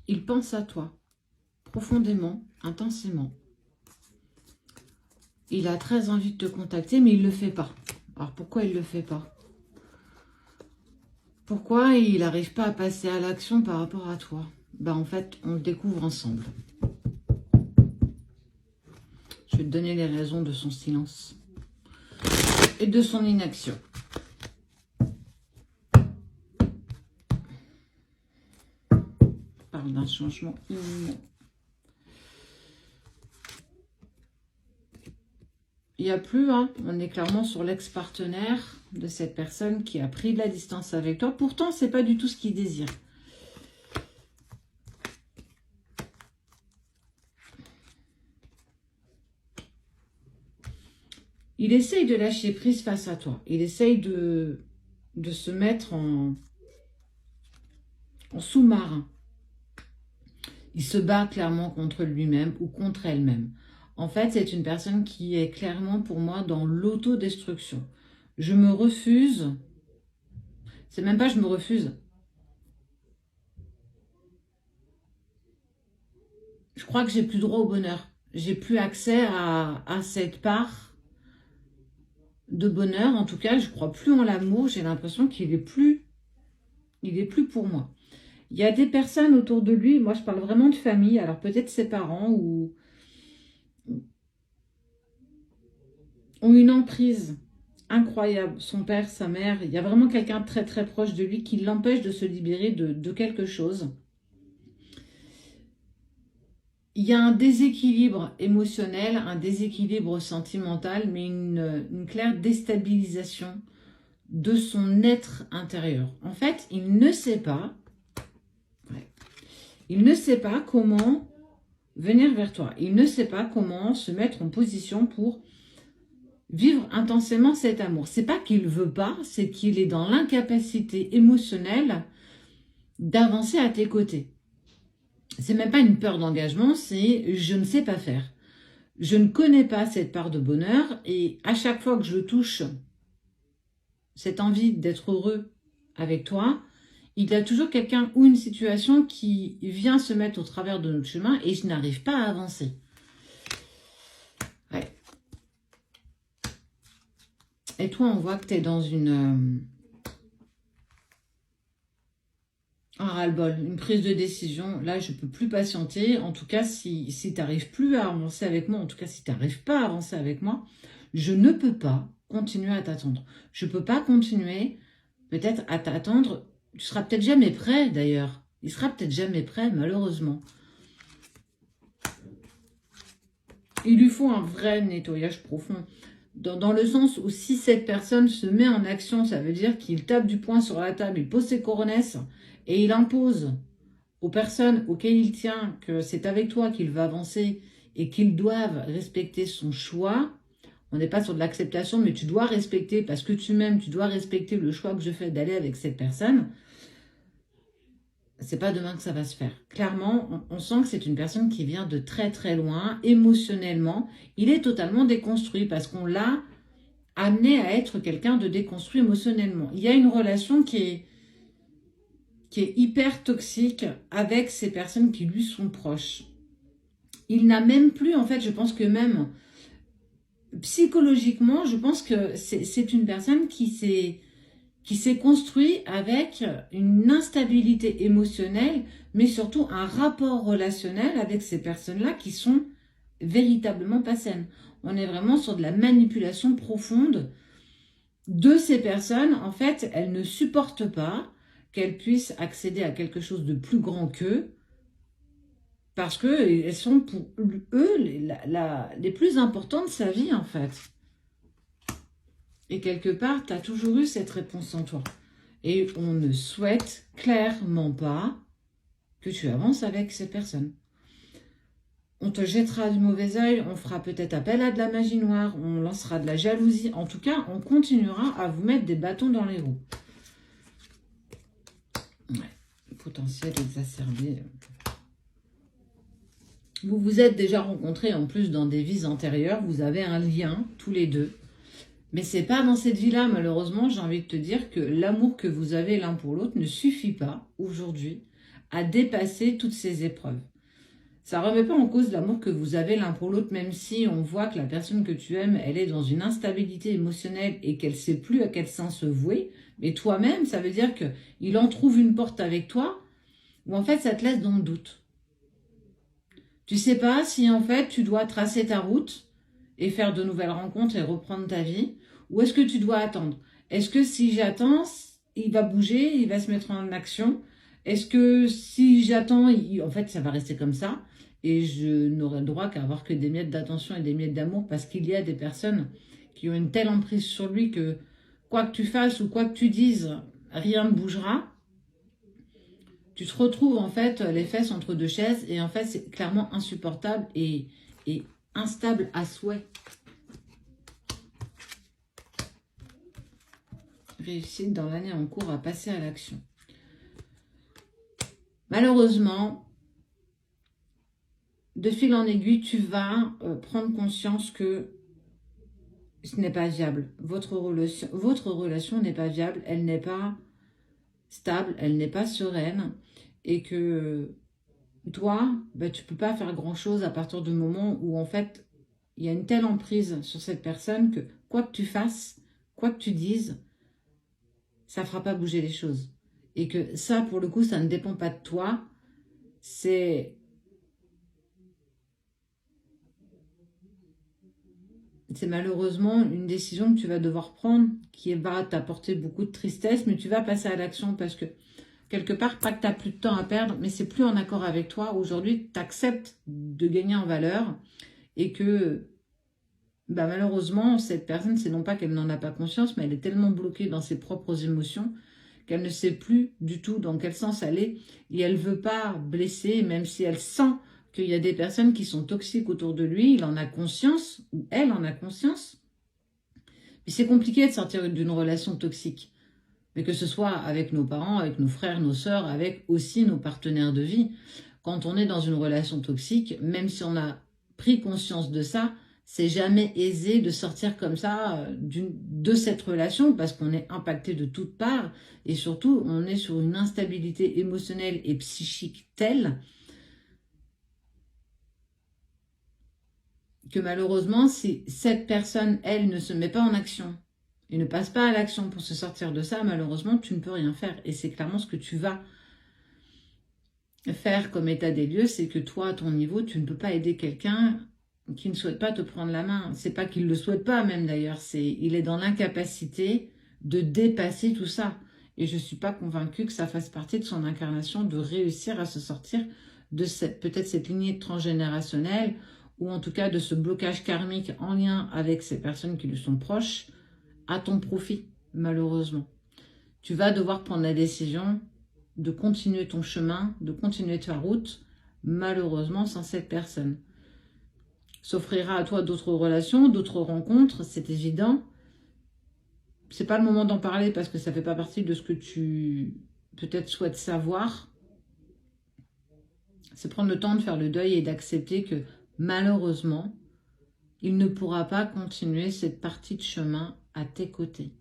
Il pense à toi, profondément, intensément. Il a très envie de te contacter, mais il ne le fait pas. Alors pourquoi il ne le fait pas? Pourquoi il n'arrive pas à passer à l'action par rapport à toi? Ben, en fait, on le découvre ensemble. Je vais te donner les raisons de son silence et de son inaction. On parle d'un changement imminent. Il n'y a plus, hein, on est clairement sur l'ex-partenaire de cette personne qui a pris de la distance avec toi. Pourtant, ce n'est pas du tout ce qu'il désire. Il essaye de lâcher prise face à toi. Il essaye de se mettre en sous-marin. Il se bat clairement contre lui-même ou contre elle-même. En fait, c'est une personne qui est clairement pour moi dans l'autodestruction. Je me refuse. C'est même pas je me refuse. Je crois que j'ai plus droit au bonheur. J'ai plus accès à cette part de bonheur. En tout cas, je crois plus en l'amour. J'ai l'impression qu'il est plus pour moi. Il y a des personnes autour de lui. Moi, je parle vraiment de famille. Alors peut-être ses parents ou ont une emprise incroyable. Son père, sa mère. Il y a vraiment quelqu'un de très très proche de lui qui l'empêche de se libérer de quelque chose. Il y a un déséquilibre émotionnel, un déséquilibre sentimental, mais une claire déstabilisation de son être intérieur. En fait, il ne sait pas, comment venir vers toi. Il ne sait pas comment se mettre en position pour vivre intensément cet amour. C'est pas qu'il veut pas, c'est qu'il est dans l'incapacité émotionnelle d'avancer à tes côtés. C'est même pas une peur d'engagement, c'est je ne sais pas faire. Je ne connais pas cette part de bonheur et à chaque fois que je touche cette envie d'être heureux avec toi, il y a toujours quelqu'un ou une situation qui vient se mettre au travers de notre chemin et je n'arrive pas à avancer. Ouais. Et toi, on voit que tu es dans un ras-le-bol, une prise de décision. Là, je ne peux plus patienter. En tout cas, si tu n'arrives plus à avancer avec moi, en tout cas, si tu n'arrives pas à avancer avec moi, je ne peux pas continuer à t'attendre. Je ne peux pas continuer peut-être à t'attendre. Tu seras peut-être jamais prêt, d'ailleurs. Il sera peut-être jamais prêt, malheureusement. Il lui faut un vrai nettoyage profond. Dans le sens où si cette personne se met en action, ça veut dire qu'il tape du poing sur la table, il pose ses coronesses et il impose aux personnes auxquelles il tient que c'est avec toi qu'il va avancer et qu'ils doivent respecter son choix. On n'est pas sur de l'acceptation, mais tu dois respecter, parce que tu m'aimes, tu dois respecter le choix que je fais d'aller avec cette personne. C'est pas demain que ça va se faire. Clairement, on sent que c'est une personne qui vient de très très loin, émotionnellement. Il est totalement déconstruit parce qu'on l'a amené à être quelqu'un de déconstruit émotionnellement. Il y a une relation qui est hyper toxique avec ces personnes qui lui sont proches. Il n'a même plus, en fait, je pense que même psychologiquement, je pense que c'est une personne qui s'est construit avec une instabilité émotionnelle, mais surtout un rapport relationnel avec ces personnes-là qui sont véritablement pas saines. On est vraiment sur de la manipulation profonde de ces personnes. En fait, elles ne supportent pas qu'elles puissent accéder à quelque chose de plus grand qu'eux, parce qu'elles sont pour eux les plus importantes de sa vie, en fait. Et quelque part, tu as toujours eu cette réponse en toi. Et on ne souhaite clairement pas que tu avances avec cette personne. On te jettera du mauvais œil, on fera peut-être appel à de la magie noire, on lancera de la jalousie. En tout cas, on continuera à vous mettre des bâtons dans les roues. Ouais, le potentiel exacerbé. Vous vous êtes déjà rencontrés en plus dans des vies antérieures, vous avez un lien tous les deux. Mais c'est pas dans cette vie-là, malheureusement, j'ai envie de te dire que l'amour que vous avez l'un pour l'autre ne suffit pas aujourd'hui à dépasser toutes ces épreuves. Ça ne remet pas en cause l'amour que vous avez l'un pour l'autre, même si on voit que la personne que tu aimes, elle est dans une instabilité émotionnelle et qu'elle ne sait plus à quel sens se vouer. Mais toi-même, ça veut dire qu'il en trouve une porte avec toi où en fait ça te laisse dans le doute. Tu ne sais pas si en fait tu dois tracer ta route et faire de nouvelles rencontres et reprendre ta vie, ou est-ce que tu dois attendre? Est-ce que si j'attends, il va bouger, il va se mettre en action? Est-ce que si j'attends, en fait ça va rester comme ça? Et je n'aurai le droit qu'à avoir que des miettes d'attention et des miettes d'amour parce qu'il y a des personnes qui ont une telle emprise sur lui que quoi que tu fasses ou quoi que tu dises, rien ne bougera. Tu te retrouves en fait les fesses entre deux chaises et en fait c'est clairement insupportable et instable à souhait. Réussite dans l'année en cours à passer à l'action. Malheureusement, de fil en aiguille, tu vas prendre conscience que ce n'est pas viable. Votre relation n'est pas viable, elle n'est pas stable, elle n'est pas sereine. Et que toi, tu ne peux pas faire grand-chose à partir du moment où en fait, il y a une telle emprise sur cette personne que quoi que tu fasses, quoi que tu dises, ça ne fera pas bouger les choses. Et que ça, pour le coup, ça ne dépend pas de toi. C'est malheureusement une décision que tu vas devoir prendre qui va t'apporter beaucoup de tristesse, mais tu vas passer à l'action parce que quelque part, pas que tu n'as plus de temps à perdre, mais c'est plus en accord avec toi. Aujourd'hui, tu acceptes de gagner en valeur et que malheureusement, cette personne, c'est non pas qu'elle n'en a pas conscience, mais elle est tellement bloquée dans ses propres émotions qu'elle ne sait plus du tout dans quel sens aller et elle ne veut pas blesser, même si elle sent qu'il y a des personnes qui sont toxiques autour de lui, il en a conscience, ou elle en a conscience. Mais c'est compliqué de sortir d'une relation toxique. Mais que ce soit avec nos parents, avec nos frères, nos sœurs, avec aussi nos partenaires de vie. Quand on est dans une relation toxique, même si on a pris conscience de ça, c'est jamais aisé de sortir comme ça de cette relation parce qu'on est impacté de toutes parts et surtout on est sur une instabilité émotionnelle et psychique telle que malheureusement si cette personne, elle, ne se met pas en action et ne passe pas à l'action pour se sortir de ça, malheureusement tu ne peux rien faire et c'est clairement ce que tu vas faire comme état des lieux, c'est que toi à ton niveau tu ne peux pas aider quelqu'un qui ne souhaite pas te prendre la main. C'est pas qu'il le souhaite pas même d'ailleurs, il est dans l'incapacité de dépasser tout ça. Et je suis pas convaincue que ça fasse partie de son incarnation de réussir à se sortir de peut-être cette lignée transgénérationnelle ou en tout cas de ce blocage karmique en lien avec ces personnes qui lui sont proches à ton profit, malheureusement. Tu vas devoir prendre la décision de continuer ton chemin, de continuer ta route, malheureusement sans cette personne. S'offrira à toi d'autres relations, d'autres rencontres, c'est évident. C'est pas le moment d'en parler parce que ça fait pas partie de ce que tu peut-être souhaites savoir. C'est prendre le temps de faire le deuil et d'accepter que malheureusement, il ne pourra pas continuer cette partie de chemin à tes côtés.